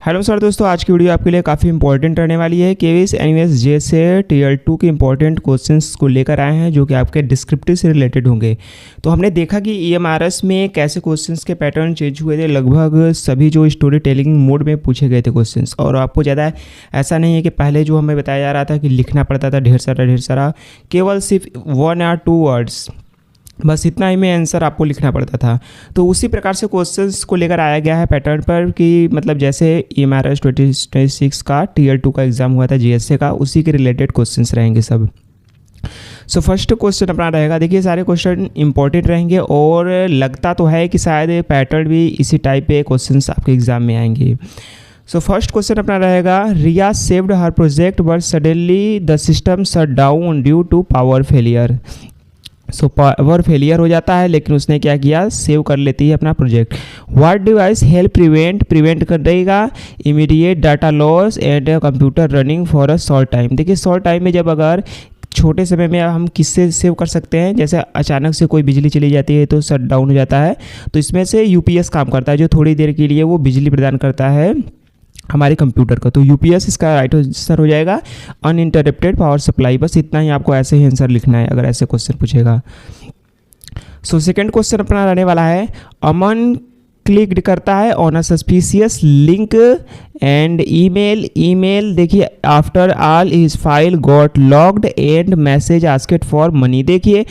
Hello sir दोस्तों, आज की वीडियो आपके लिए काफ़ी इंपॉर्टेंट रहने वाली है। केवीएस एनवीएस जैसे टीयर 2 के इंपॉर्टेंट क्वेश्चंस को लेकर आए हैं जो कि आपके डिस्क्रिप्टिव से रिलेटेड होंगे। तो हमने देखा कि ईएमआरएस में कैसे क्वेश्चंस के पैटर्न चेंज हुए थे। लगभग सभी जो स्टोरी टेलिंग मोड में पूछे गए थे क्वेश्चंस, और आपको ज़्यादा ऐसा नहीं है कि पहले जो हमें बताया जा रहा था कि लिखना पड़ता था ढेर सारा, केवल सिर्फ 1 या 2 वर्ड्स, बस इतना ही में आंसर आपको लिखना पड़ता था। तो उसी प्रकार से क्वेश्चंस को लेकर आया गया है पैटर्न पर कि मतलब जैसे ईएमआरएस 2026 का टीयर 2 का एग्ज़ाम हुआ था जीएसए का, उसी के रिलेटेड क्वेश्चंस रहेंगे सब। सो फर्स्ट क्वेश्चन अपना रहेगा, देखिए सारे क्वेश्चन इंपॉर्टेंट रहेंगे और लगता तो है कि शायद पैटर्न भी इसी टाइप के क्वेश्चंस आपके एग्ज़ाम में आएंगे। सो फर्स्ट क्वेश्चन अपना रहेगा, Riya saved her project but suddenly the system shut down due to power failure. So power failure हो जाता है, लेकिन उसने क्या किया, सेव कर लेती है अपना project. What device help prevent कर देगा immediate data loss and computer running for a short time. देखिए शॉर्ट टाइम में जब अगर छोटे समय में हम किससे सेव कर सकते हैं, जैसे अचानक से कोई बिजली चली जाती है तो शट डाउन हो जाता है, तो इसमें से यूपीएस काम करता है जो थोड़ी देर के लिए वो बिजली प्रदान करता है हमारे कंप्यूटर का। तो यूपीएस इसका राइट आंसर हो जाएगा, अनइंटरप्टेड पावर सप्लाई। बस इतना ही आपको ऐसे ही आंसर लिखना है अगर ऐसे क्वेश्चन पूछेगा। सो सेकंड क्वेश्चन अपना रहने वाला है, अमन क्लिक्ड करता है on a suspicious link and email देखिए after all his file got locked and message asked for money. देखिए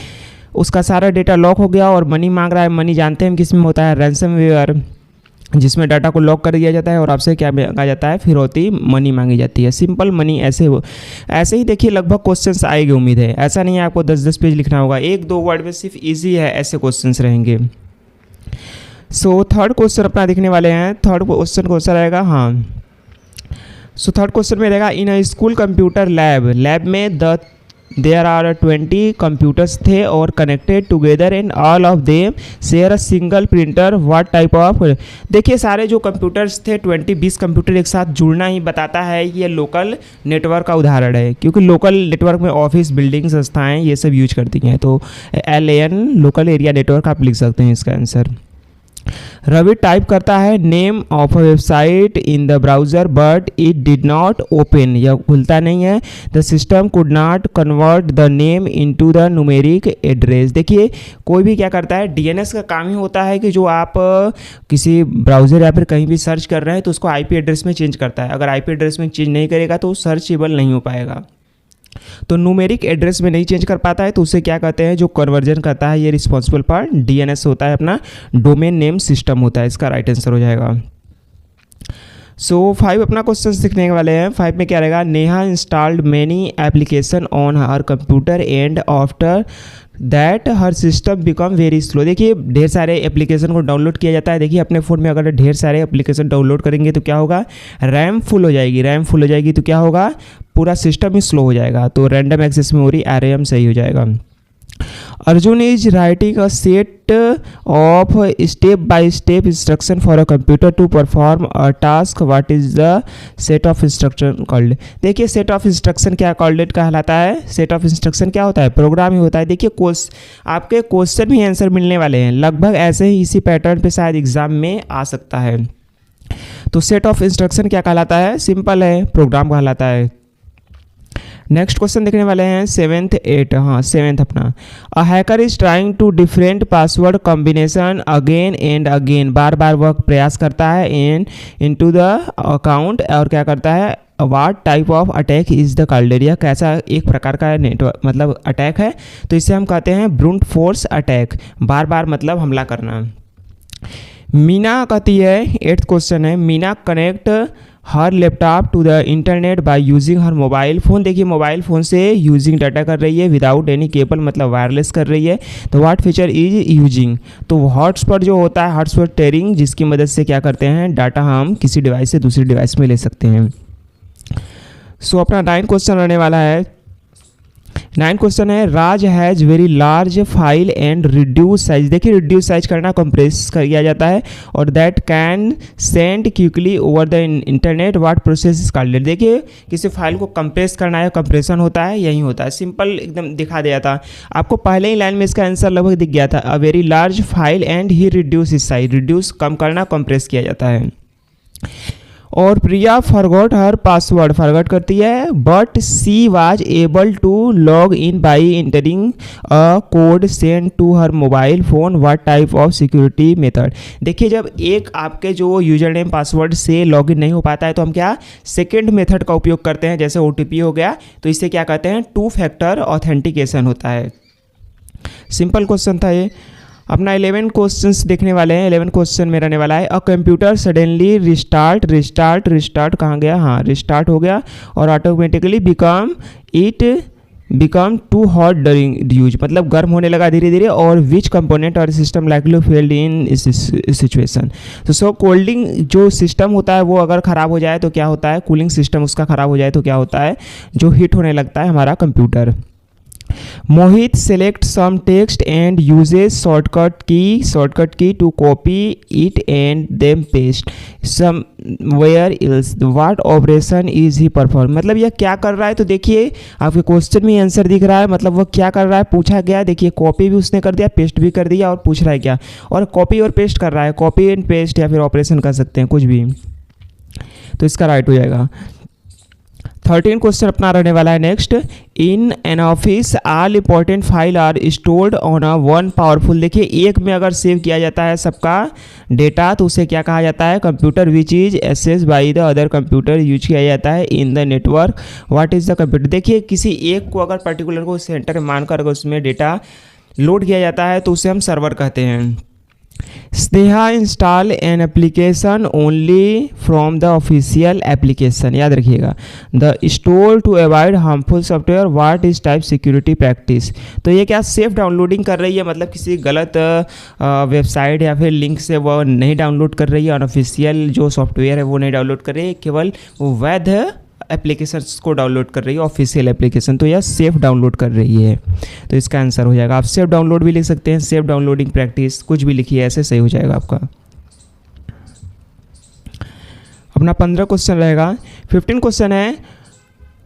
उसका सारा डेटा लॉक हो गया और मनी मांग रहा है। मनी जानते हैं किस में होता है, रैंसमवेयर, जिसमें डाटा को लॉक कर दिया जाता है और आपसे क्या मांगा जाता है, फिरौती मनी मांगी जाती है। सिंपल मनी ऐसे ही देखिए लगभग क्वेश्चंस आएंगे, उम्मीद है। ऐसा नहीं है आपको 10-10 पेज लिखना होगा, 1-2 वर्ड में सिर्फ इजी है ऐसे क्वेश्चंस रहेंगे। सो थर्ड क्वेश्चन अपना देखने वाले हैं। थर्ड क्वेश्चन कौन सा रहेगा, हाँ सो थर्ड क्वेश्चन में रहेगा, इन अ स्कूल कंप्यूटर लैब में देयर आर 20 कंप्यूटर्स थे और connected together and all of them share a single printer. What type of. देखिए सारे जो कंप्यूटर्स थे 20-20 कंप्यूटर एक साथ जुड़ना ही बताता है कि ये लोकल नेटवर्क का उदाहरण है, क्योंकि लोकल नेटवर्क में ऑफिस, बिल्डिंग, संस्थाएं ये सब यूज करती हैं। तो LAN लोकल एरिया नेटवर्क आप लिख सकते हैं इसका आंसर। रवि टाइप करता है name of a website in the browser but it did not open, यह खुलता नहीं है। The system could not convert the name into the numeric address. देखिए कोई भी क्या करता है, DNS का काम ही होता है कि जो आप किसी ब्राउज़र या फिर कहीं भी सर्च कर रहे हैं तो उसको IP एड्रेस में चेंज करता है। अगर IP एड्रेस में चेंज नहीं करेगा तो सर्चेबल नहीं हो पाएगा। तो न्यूमेरिक एड्रेस में नहीं चेंज कर पाता है तो उसे क्या कहते हैं, जो कन्वर्जन करता है ये रिस्पॉन्सिबल पार्ट DNS होता है, अपना डोमेन नेम सिस्टम होता है। इसका राइट आंसर हो जाएगा। सो 5 अपना क्वेश्चन दिखने वाले हैं। 5 में क्या रहेगा, Neha installed many application on her computer and after that her system become very slow. देखिए ढेर सारे एप्लीकेशन को डाउनलोड किया जाता है। देखिए अपने फ़ोन में अगर ढेर सारे एप्लीकेशन डाउनलोड करेंगे तो क्या होगा, रैम फुल हो जाएगी। तो क्या होगा, पूरा सिस्टम ही स्लो हो जाएगा। तो रैंडम एक्सेस मेमोरी RAM सही हो जाएगा। Arjun is writing a set of step by step instruction for a computer to perform a task. What is the set of instruction called. देखिए सेट ऑफ इंस्ट्रक्शन क्या called कहलाता है, set of instruction क्या होता है, प्रोग्राम ही होता है। देखिए आपके क्वेश्चन भी आंसर मिलने वाले हैं लगभग ऐसे ही, इसी पैटर्न पे शायद एग्जाम में आ सकता है। तो सेट ऑफ इंस्ट्रक्शन क्या कहलाता है, सिंपल है, प्रोग्राम कहलाता है। नेक्स्ट क्वेश्चन देखने वाले हैं 7th अपना, a hacker is trying to different password combination again and again. बार बार वह प्रयास करता है इनटू द अकाउंट, और क्या करता है, what type of attack is the called. यह कैसा एक प्रकार का नेटवर्क मतलब अटैक है, तो इसे हम कहते हैं ब्रूट फोर्स अटैक, बार बार मतलब हमला करना। मीना कहती है, 8th क्वेश्चन है, Meena connect her laptop to the internet by using her mobile phone. देखिए मोबाइल फ़ोन से यूजिंग डाटा कर रही है विदाउट एनी केबल, मतलब वायरलेस कर रही है। तो व्हाट फीचर इज यूजिंग, तो हॉटस्पॉट जो होता है, हॉटस्पॉट टेयरिंग, जिसकी मदद से क्या करते हैं, डाटा हम किसी डिवाइस से दूसरी डिवाइस में ले सकते हैं। सो अपना 9th क्वेश्चन रहने वाला है। 9th क्वेश्चन है, Raj has very large file and reduce size. देखिए रिड्यूस साइज करना कंप्रेस किया जाता है, और that can send quickly over the internet. What process is called. देखिए किसी फाइल को कंप्रेस करना है, कंप्रेशन होता है, यही होता है। सिंपल एकदम दिखा दिया था आपको पहले ही लाइन में, इसका आंसर लगभग दिख गया था। A very large file and he reduce is size. Reduce कम करना, कंप्रेस किया जाता है। और Priya forgot her password, forgot करती है, but she was able to log in by entering a code send to her mobile phone, what type of security method. देखिए जब एक आपके जो यूजर नेम पासवर्ड से लॉगिन नहीं हो पाता है तो हम क्या सेकेंड मेथड का उपयोग करते हैं, जैसे OTP हो गया, तो इससे क्या कहते हैं 2 फैक्टर ऑथेंटिकेशन होता है। सिंपल क्वेश्चन था ये। अपना 11 क्वेश्चंस देखने वाले हैं। 11 क्वेश्चन में रहने वाला है, अ कंप्यूटर सडनली रिस्टार्ट कहाँ गया, हाँ रिस्टार्ट हो गया, और automatically become too hot during use, मतलब गर्म होने लगा धीरे धीरे, और विच कंपोनेंट और सिस्टम लाइकली फेल्ड इन इस सिचुएशन। तो सो कोल्डिंग जो सिस्टम होता है वो अगर ख़राब हो जाए तो क्या होता है, कूलिंग सिस्टम उसका ख़राब हो जाए तो क्या होता है, जो हीट होने लगता है हमारा computer. Mohit select some text and uses shortcut key to copy it and them paste somewhere else, what operation is he perform, मतलब यह क्या कर रहा है। तो देखिए आपके क्वेश्चन में आंसर दिख रहा है, मतलब वह क्या कर रहा है पूछा गया। देखिए कॉपी भी उसने कर दिया, पेस्ट भी कर दिया, और पूछ रहा है क्या, और कॉपी और पेस्ट कर रहा है, कॉपी एंड पेस्ट या फिर ऑपरेशन कर सकते हैं कुछ भी, तो इसका राइट हो जाएगा। 13 क्वेश्चन अपना रहने वाला है next, in an office all important file are stored on a one powerful. देखिए एक में अगर सेव किया जाता है सबका डेटा तो उसे क्या कहा जाता है, computer which is access by the other computer use किया जाता है in the network, what is the computer. देखिए किसी एक को अगर पर्टिकुलर को सेंटर मानकर अगर उसमें डेटा लोड किया जाता है तो उसे हम सर्वर कहते हैं। Sneha install an application only from the official application, याद रखिएगा। The store to avoid harmful software, what is type security practice. तो ये क्या सेफ डाउनलोडिंग कर रही है, मतलब किसी गलत वेबसाइट या फिर लिंक से वो नहीं डाउनलोड कर रही है, अनऑफिशियल जो सॉफ्टवेयर है वो नहीं डाउनलोड कर रही है, केवल वो वैध एप्लीकेशंस को डाउनलोड कर रही है, ऑफिशियल एप्लीकेशन, तो यह सेफ डाउनलोड कर रही है। तो इसका आंसर हो जाएगा, आप सेफ डाउनलोड भी लिख सकते हैं, सेफ डाउनलोडिंग प्रैक्टिस, कुछ भी लिखिए ऐसे सही हो जाएगा आपका। अपना 15 क्वेश्चन रहेगा। 15 क्वेश्चन है,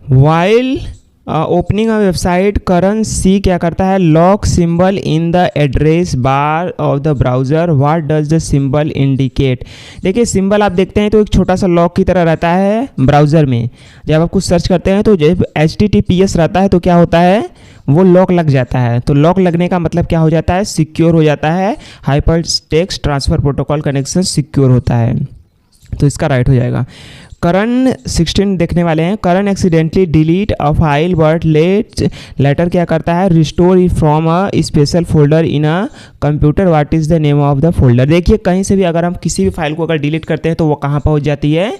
वाइल ओपनिंग अ वेबसाइट करण सी क्या करता है, lock symbol in the address bar of the browser, what does the symbol indicate. देखिए सिंबल आप देखते हैं तो एक छोटा सा लॉक की तरह रहता है ब्राउज़र में, जब आप कुछ सर्च करते हैं तो जब HTTPS रहता है तो क्या होता है, वो लॉक लग जाता है। तो लॉक लगने का मतलब क्या हो जाता है, सिक्योर हो जाता है, hyper text transfer protocol connection secure होता है, तो इसका राइट हो जाएगा। करण 16 देखने वाले हैं, Karan accidentally delete a file but later क्या करता है, restore it from a special folder in a computer, what is the name of the folder. देखिए कहीं से भी अगर हम किसी भी फाइल को अगर डिलीट करते हैं तो वो कहाँ पहुँच जाती है,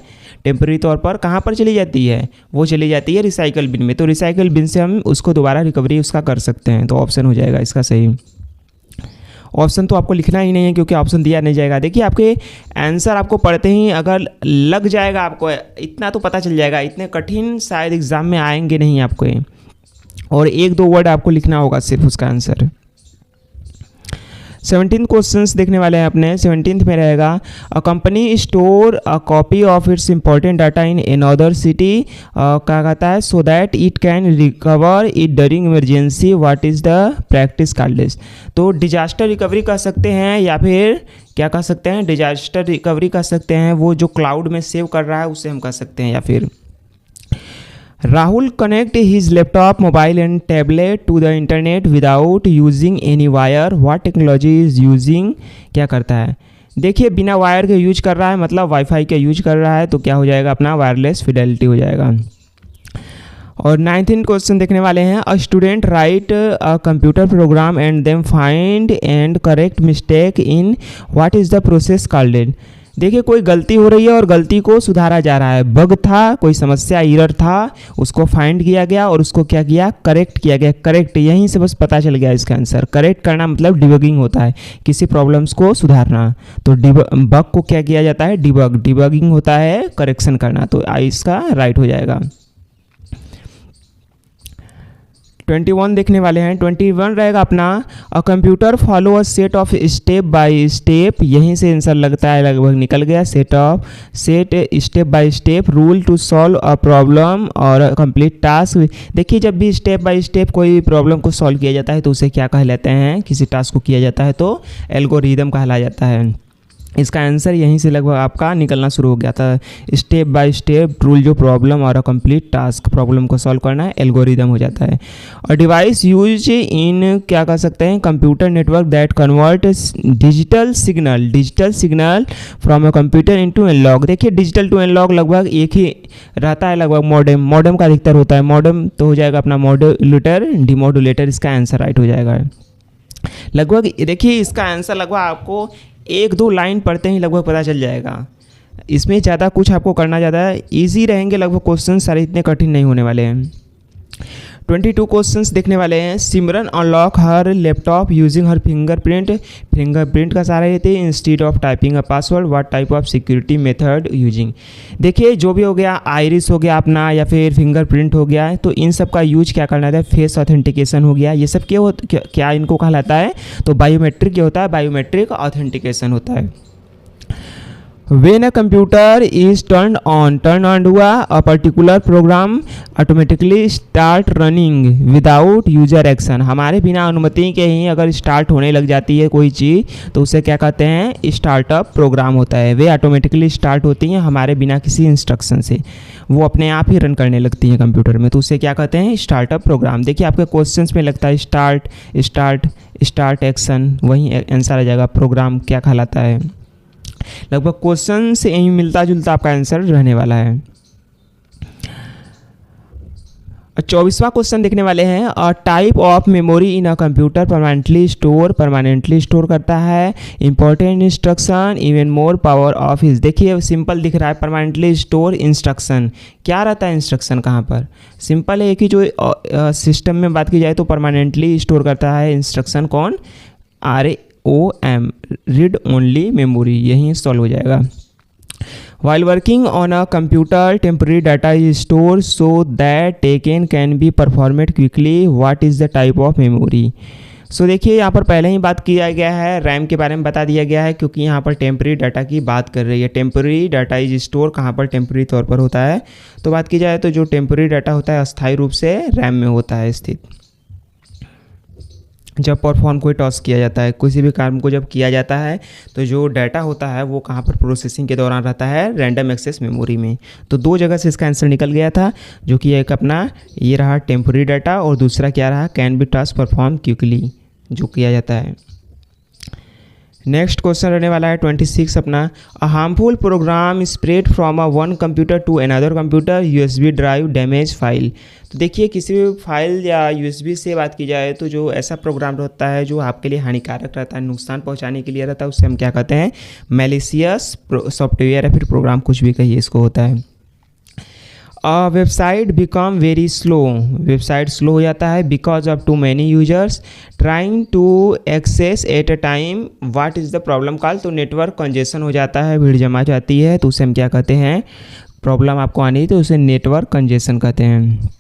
टेम्परेरी तौर पर कहाँ पर चली जाती है, वो चली जाती है रिसाइकल बिन में। तो रिसाइकल बिन से हम उसको दोबारा रिकवरी उसका कर सकते हैं, तो ऑप्शन हो जाएगा इसका सही। ऑप्शन तो आपको लिखना ही नहीं है क्योंकि ऑप्शन दिया नहीं जाएगा। देखिए आपके आंसर आपको पढ़ते ही अगर लग जाएगा, आपको इतना तो पता चल जाएगा, इतने कठिन शायद एग्ज़ाम में आएंगे नहीं आपको, और 1-2 वर्ड आपको लिखना होगा सिर्फ उसका आंसर। 17 क्वेश्चंस देखने वाले हैं अपने। 17th में रहेगा, a company store a copy of its important data in another city, क्या कहता है, so that it can recover it during emergency, what is the practice called. तो डिजास्टर रिकवरी कर सकते हैं या फिर क्या कह सकते हैं, डिजास्टर रिकवरी कर सकते हैं, वो जो क्लाउड में सेव कर रहा है उसे हम कर सकते हैं। या फिर Rahul connect his laptop mobile and tablet to the internet without using any wire, what technology is using, क्या करता है। देखिए बिना वायर के यूज कर रहा है, मतलब वाईफाई के यूज कर रहा है, तो क्या हो जाएगा अपना वायरलेस फिडेलिटी हो जाएगा। और 19th क्वेश्चन देखने वाले हैं, a student right a computer program and them find and correct mistake in, what is the process called. देखिए कोई गलती हो रही है और गलती को सुधारा जा रहा है, बग था, कोई समस्या एरर था, उसको फाइंड किया गया और उसको क्या किया, करेक्ट किया गया। करेक्ट यहीं से बस पता चल गया इसका आंसर। करेक्ट करना मतलब डिबगिंग होता है, किसी प्रॉब्लम्स को सुधारना, तो बग को क्या किया जाता है, डिबगिंग होता है करेक्शन करना, तो इसका राइट हो जाएगा। 21 देखने वाले हैं। 21 रहेगा अपना, a computer follow a set of step by step, यहीं से आंसर लगता है, लगभग निकल गया। Set step by step rule to solve a problem और कंप्लीट टास्क। देखिए जब भी स्टेप बाय स्टेप कोई प्रॉब्लम को सॉल्व किया जाता है तो उसे क्या कहलाते हैं, किसी टास्क को किया जाता है तो एल्गोरिदम कहला जाता है। इसका आंसर यहीं से लगभग आपका निकलना शुरू हो गया था। स्टेप बाय स्टेप रूल जो प्रॉब्लम और कंप्लीट टास्क, प्रॉब्लम को सॉल्व करना है, एल्गोरिदम हो जाता है। और डिवाइस यूज इन क्या कर सकते हैं, computer network that convert digital signal from a computer into analog. देखिए डिजिटल टू एनालॉग लगभग एक ही रहता है, लगभग मॉडेम का अधिकतर होता है। मॉडेम तो हो जाएगा अपना मॉड्यूलेटर, डिमॉड्यूलेटर, इसका आंसर राइट हो जाएगा। लगभग देखिए इसका आंसर लगभग आपको 1-2 लाइन पढ़ते ही लगभग पता चल जाएगा। इसमें ज़्यादा कुछ आपको करना ज़्यादा ईजी रहेंगे, लगभग क्वेश्चन सारे इतने कठिन नहीं होने वाले हैं। 22 क्वेश्चंस देखने वाले हैं। सिमरन अनलॉक हर लैपटॉप यूजिंग हर फिंगरप्रिंट का सहारा लेते हैं instead of typing a password, what type of security method using. देखिए जो भी हो गया, आइरिस हो गया अपना या फिर फिंगरप्रिंट हो गया, तो इन सब का यूज क्या करना है, फेस ऑथेंटिकेशन हो गया, ये सब क्या इनको कहलाता है, तो बायोमेट्रिक होता है, बायोमेट्रिक ऑथेंटिकेशन होता है। When a computer is turned on हुआ, a particular program automatically start running without user action। हमारे बिना अनुमति के ही अगर स्टार्ट होने लग जाती है कोई चीज़ तो उसे क्या कहते हैं, स्टार्टअप प्रोग्राम होता है। वे ऑटोमेटिकली स्टार्ट होती हैं हमारे बिना किसी इंस्ट्रक्शन से, वो अपने आप ही रन करने लगती हैं कंप्यूटर में, तो उसे क्या कहते हैं, स्टार्टअप प्रोग्राम। देखिए आपके क्वेश्चंस में लगता है स्टार्ट एक्शन, वहीं आंसर आ जाएगा प्रोग्राम क्या कहलाता है। लगभग क्वेश्चन से यही मिलता जुलता आपका आंसर रहने वाला है। 24वां क्वेश्चन देखने वाले हैं। A type of memory in a computer permanently store करता है important instruction even more power of is. देखिए सिंपल दिख रहा है, परमानेंटली स्टोर इंस्ट्रक्शन क्या रहता है, इंस्ट्रक्शन कहाँ पर सिंपल है, एक ही जो सिस्टम में बात की जाए तो परमानेंटली स्टोर करता है इंस्ट्रक्शन कौन, ROM, रीड ओनली मेमोरी, यही सॉल्व हो जाएगा। While working on a computer, temporary data is stored so that taken can be performed quickly. What is the type of memory? So देखिए यहाँ पर पहले ही बात किया गया है, रैम के बारे में बता दिया गया है, क्योंकि यहाँ पर टेम्पररी डाटा की बात कर रही है। टेम्पररी डाटा इज स्टोर कहाँ पर, टेम्पररी तौर पर होता है। तो बात की जाए तो जो टेम्पररी डाटा होता है अस्थायी रूप से रैम में होता है स्थित। जब परफॉर्म कोई टास्क किया जाता है, किसी भी काम को जब किया जाता है तो जो डाटा होता है वो कहाँ पर प्रोसेसिंग के दौरान रहता है, रैंडम एक्सेस मेमोरी में। तो 2 जगह से इसका आंसर निकल गया था, जो कि एक अपना ये रहा टेम्पररी डाटा और दूसरा क्या रहा, can be task perform quickly, जो किया जाता है। नेक्स्ट क्वेश्चन रहने वाला है 26 अपना। A harmful program spread from a one computer to another computer, USB drive damage file. तो देखिए किसी भी फाइल या USB से बात की जाए तो जो ऐसा प्रोग्राम रहता है जो आपके लिए हानिकारक रहता है, नुकसान पहुंचाने के लिए रहता है, उससे हम क्या कहते हैं, मैलिशियस सॉफ्टवेयर या फिर प्रोग्राम, कुछ भी कहिए इसको, होता है। Website become very slow, website slow हो जाता है because of too many users trying to access at a time, what is the problem call. तो नेटवर्क कंजेशन हो जाता है, भीड़ जमा जाती है, तो उसे हम क्या कहते हैं, प्रॉब्लम आपको आनी तो उसे नेटवर्क कंजेशन कहते हैं।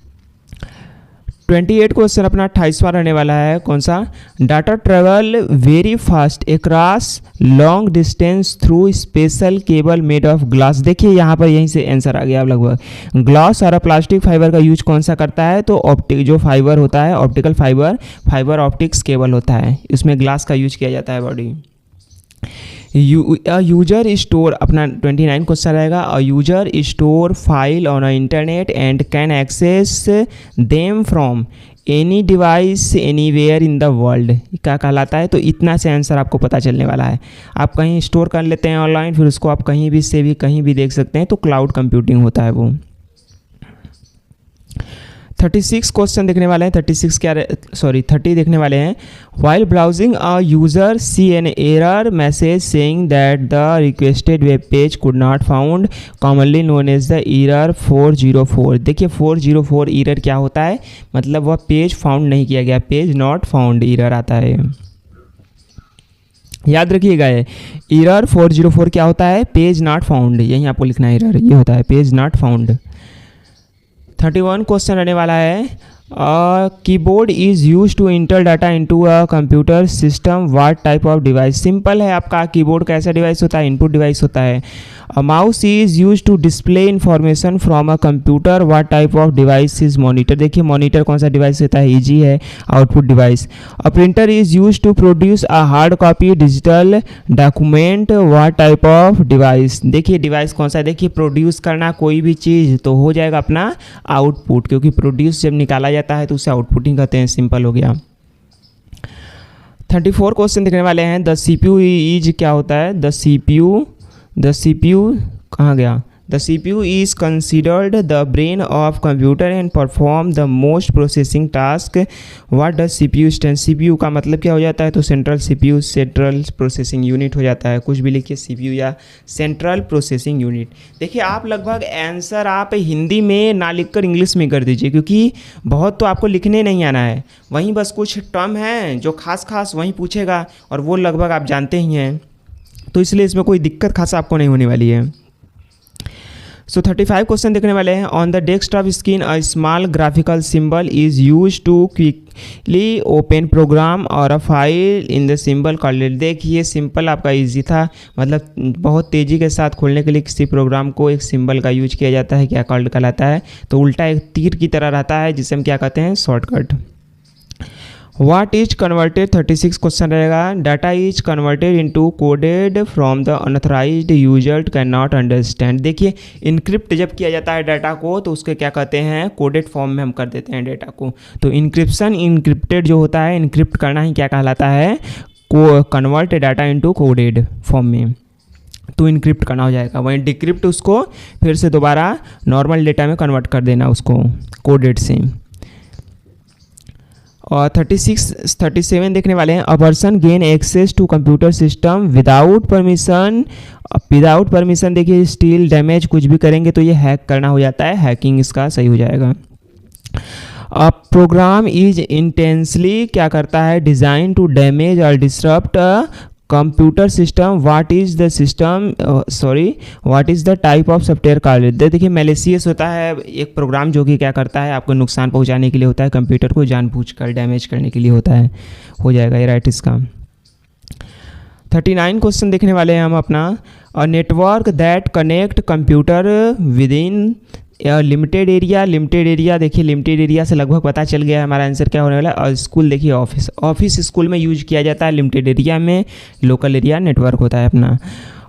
28 क्वेश्चन अपना 28वां रहने वाला है, कौन सा, data travel very fast across long distance through special cable made of glass. देखिए यहाँ पर यहीं से आंसर आ गया अब लगभग। ग्लास और प्लास्टिक फाइबर का यूज कौन सा करता है, तो ऑप्टिक जो फाइबर होता है, ऑप्टिकल फाइबर ऑप्टिक्स केबल होता है, इसमें ग्लास का यूज किया जाता है बॉडी। यूजर स्टोर अपना 29 क्वेश्चन रहेगा। A user store file on internet and can access them from any device anywhere in the world, क्या कहलाता है। तो इतना से आंसर आपको पता चलने वाला है। आप कहीं स्टोर कर लेते हैं ऑनलाइन, फिर उसको आप कहीं भी से भी कहीं भी देख सकते हैं, तो क्लाउड कंप्यूटिंग होता है वो। 36 क्वेश्चन देखने वाले हैं। 30 देखने वाले हैं। While browsing a user see an error message saying that the requested web page could not found, commonly known as the error 404। देखिए 404 एरर क्या होता है, मतलब वह पेज फाउंड नहीं किया गया, पेज नॉट फाउंड एरर आता है। याद रखिएगा ये एरर 404 क्या होता है, पेज नॉट फाउंड, यहीं आपको लिखना है एरर ये होता है, पेज नॉट फाउंड। 31 क्वेश्चन रहने वाला है। Keyboard is use to enter data into a computer system, what type of device. Simple है, आपका कीबोर्ड कैसा डिवाइस होता है, इनपुट डिवाइस होता है। A mouse is use to display information from a computer, what type of device is monitor. देखिए monitor कौन सा डिवाइस होता है, ईजी है, output device. A printer is use to produce a hard copy digital document, what type of device. देखिए device कौन सा है, देखिए प्रोड्यूस करना कोई भी चीज़ तो हो जाएगा अपना आउटपुट, क्योंकि प्रोड्यूस जब निकाला जाता है तो उसे आउटपुटिंग कहते हैं। सिंपल हो गया। 34 क्वेश्चन देखने वाले हैं। द CPU इज क्या होता है, द CPU कहाँ गया, the CPU is considered the brain of computer and perform the most processing task. What does CPU stand? CPU का मतलब क्या हो जाता है, तो central CPU central processing unit हो जाता है। कुछ भी लिखिए CPU या सेंट्रल प्रोसेसिंग यूनिट। देखिए आप लगभग आंसर आप हिंदी में ना लिखकर इंग्लिश में कर दीजिए, क्योंकि बहुत तो आपको लिखने नहीं आना है, वहीं बस कुछ टर्म हैं जो खास वहीं पूछेगा और वो लगभग आप जानते ही हैं, तो इसलिए इसमें कोई दिक्कत खास आपको नहीं होने वाली है। सो 35 क्वेश्चन देखने वाले हैं। On the desktop screen a small graphical symbol is use to quickly open program और a file in the symbol called. देखिए सिंपल आपका इजी था, मतलब बहुत तेज़ी के साथ खोलने के लिए किसी प्रोग्राम को एक सिंबल का यूज किया जाता है, क्या कॉल्ड कहलाता है, तो उल्टा एक तीर की तरह रहता है, जिसे हम क्या कहते हैं, shortcut. What is converted 36 question रहेगा। Data is converted into coded from the unauthorised user can not understand. देखिए इनक्रिप्ट जब किया जाता है डाटा को तो उसके क्या कहते हैं, कोडेड फॉर्म में हम कर देते हैं डाटा को। तो इनक्रिप्शन इनक्रिप्टेड जो होता है, इनक्रिप्ट करना ही क्या कहलाता है, को convert data into coded form में, तो इनक्रिप्ट करना हो जाएगा। वहीं डिक्रिप्ट उसको फिर से दोबारा नॉर्मल डेटा में कन्वर्ट कर देना उसको कोडेड से। और 37 देखने वाले हैं। A person gain access to computer system without permission. देखिए स्टील डैमेज कुछ भी करेंगे तो ये हैक करना हो जाता है, हैकिंग इसका सही हो जाएगा। अ प्रोग्राम इज इंटेंसली क्या करता है, डिज़ाइन टू डैमेज और disrupt computer system. What is the type of software called. देखिए मैलिशियस होता है एक प्रोग्राम जो कि क्या करता है, आपको नुकसान पहुंचाने के लिए होता है, कंप्यूटर को जानबूझकर डैमेज करने के लिए होता है, हो जाएगा ये राइट इसका। 39 क्वेश्चन देखने वाले हैं हम अपना। A network that connect computer with in limited area. देखिए लिमिटेड एरिया से लगभग पता चल गया है हमारा आंसर क्या होने वाला है। और स्कूल देखिए ऑफिस स्कूल में यूज किया जाता है लिमिटेड एरिया में, लोकल एरिया नेटवर्क होता है अपना।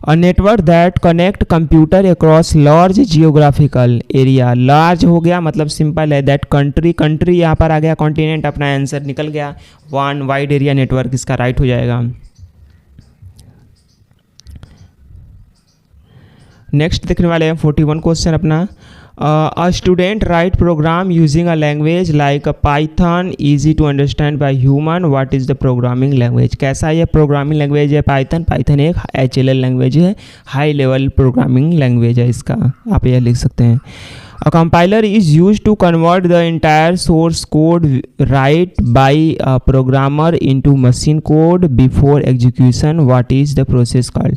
A network that connect computer across large geographical area. Large हो गया मतलब सिंपल है, दैट कंट्री यहाँ पर आ गया, कॉन्टिनेंट अपना आंसर निकल गया। वन वाइड एरिया नेटवर्क इसका राइट हो जाएगा। नेक्स्ट देखने वाले हैं 41 क्वेश्चन अपना। A student write program using a language like a Python easy to understand by human. What is the programming language? कैसा ये प्रोग्रामिंग लैंग्वेज है पाइथन एक HLL लैंग्वेज है, हाई लेवल प्रोग्रामिंग लैंग्वेज है इसका, आप यह लिख सकते हैं। A compiler is used to convert the entire source code write by a programmer into machine code before execution. What is the process called?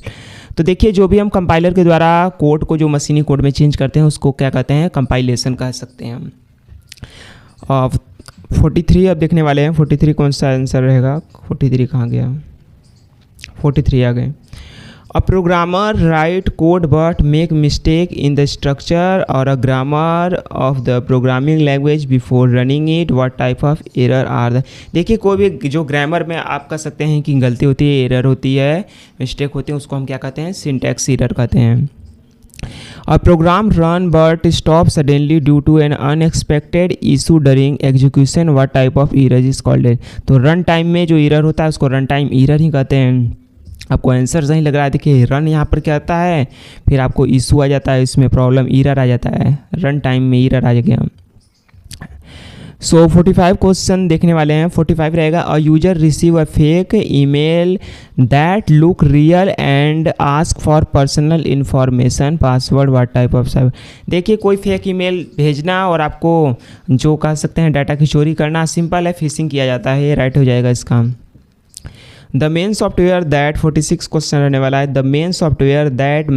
तो देखिए जो भी हम कंपाइलर के द्वारा कोड को जो मशीनी कोड में चेंज करते हैं उसको क्या कहते हैं, कंपाइलेशन कह सकते हैं हम। 43 अब देखने वाले हैं। 43 कौन सा आंसर रहेगा, 43 कहाँ गया, 43 आ गए। A programmer write code but make mistake in the structure और a grammar of the programming language before running it. What type of error are the. देखिए कोई भी जो ग्रामर में आप कह सकते हैं कि गलती होती है, एरर होती है, मिस्टेक होती है, उसको हम क्या कहते हैं, सिंटैक्स एरर कहते हैं। A program run but stop suddenly due to an unexpected issue during execution. What type of error is called. तो रन टाइम में जो एरर होता है उसको रन टाइम एरर ही कहते हैं। आपको आंसर सही लग रहा है, देखिए रन यहाँ पर क्या आता है, फिर आपको इशू आ जाता है, इसमें प्रॉब्लम एरर आ जाता है, रन टाइम में एरर आ गया। सो 45 क्वेश्चन देखने वाले हैं। 45 रहेगा। A user receive a fake email that look real and ask for personal information password. What type of cyber. देखिए कोई फेक ईमेल भेजना और आपको जो कह सकते हैं डाटा की चोरी करना, सिंपल है, फिशिंग किया जाता है, ये राइट हो जाएगा इसका। The main software that 46 question रहने वाला है। The main software that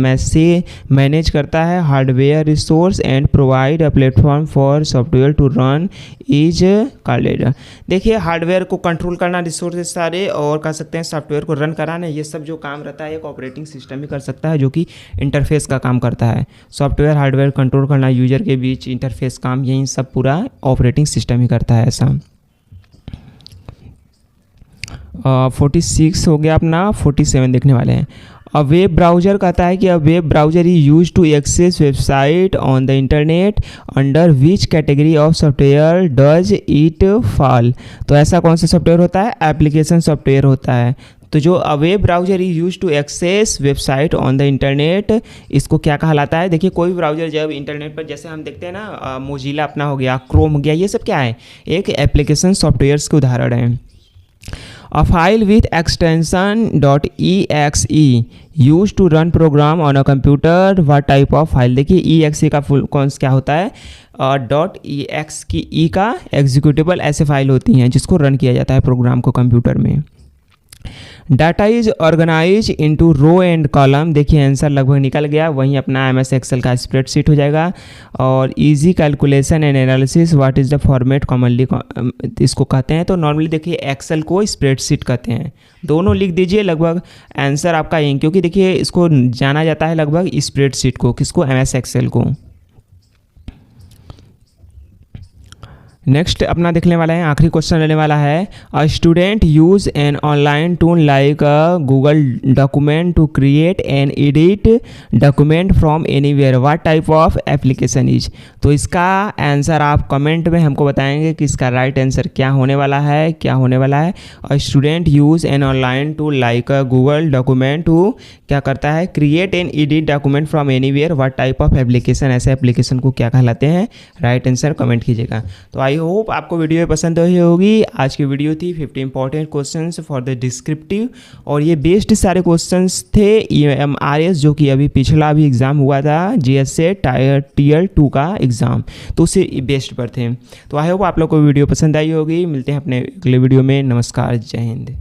manage करता है hardware resource and provide a platform for software to run is called. देखिए हार्डवेयर को कंट्रोल करना, रिसोर्सेज सारे, और कह सकते हैं सॉफ्टवेयर को रन कराना, ये सब जो काम रहता है एक ऑपरेटिंग सिस्टम ही कर सकता है जो कि इंटरफेस का काम करता है। सॉफ्टवेयर हार्डवेयर कंट्रोल करना, यूजर के बीच इंटरफेस काम, यही सब पूरा ऑपरेटिंग सिस्टम ही करता है ऐसा। 46 हो गया अपना। 47 देखने वाले हैं। अ वेब ब्राउज़र कहता है कि a web browser is use to access website on the internet under which category of software does it fall. तो ऐसा कौन सा सॉफ्टवेयर होता है? एप्लीकेशन सॉफ्टवेयर होता है। तो जो a web browser is use to access website on the internet, इसको क्या कहलाता है? देखिए कोई भी ब्राउज़र जब इंटरनेट पर, जैसे हम देखते हैं ना मोजिला अपना हो गया, क्रोम हो गया, ये सब क्या है? एक एप्लीकेशन सॉफ्टवेयर्स के उदाहरण हैं। A file with extension .exe used to run program on a computer. What type of file? देखिए exe का फुल कौन क्या होता है? .ex की e का एग्जीक्यूटेबल ऐसे फाइल होती हैं जिसको रन किया जाता है प्रोग्राम को कंप्यूटर में। Data is organize into row and column. देखिए आंसर लगभग निकल गया, वहीं अपना MS एक्सेल का स्प्रेडशीट हो जाएगा। और easy calculation and analysis, what is the format commonly इसको कहते हैं? तो नॉर्मली देखिए एक्सेल को स्प्रेडशीट कहते हैं। दोनों लिख दीजिए, लगभग आंसर आपका यही, क्योंकि देखिए इसको जाना जाता है लगभग स्प्रेडशीट को, किसको? MS एक्सेल को। नेक्स्ट अपना देखने वाला है, आखिरी क्वेश्चन रहने वाला है। A student use an online tool like Google document to create and edit document from anywhere. What type of application is? तो इसका आंसर आप कमेंट में हमको बताएंगे कि इसका राइट आंसर क्या होने वाला है, क्या होने वाला है। A student use an online tool like Google document to क्या करता है? Create and edit document from anywhere. What type of application, ऐसे एप्लीकेशन को क्या कहलाते हैं? राइट आंसर कमेंट कीजिएगा। तो आई होप आपको वीडियो पसंद आई होगी। आज की वीडियो थी 50 important questions for the descriptive, और ये बेस्ट सारे क्वेश्चंस थे EMRS, जो कि अभी पिछला भी एग्ज़ाम हुआ था GSA Tier 2 का एग्ज़ाम, तो उससे बेस्ट पर थे। तो आई होप आप लोग को वीडियो पसंद आई होगी। मिलते हैं अपने अगले वीडियो में। नमस्कार, जय हिंद।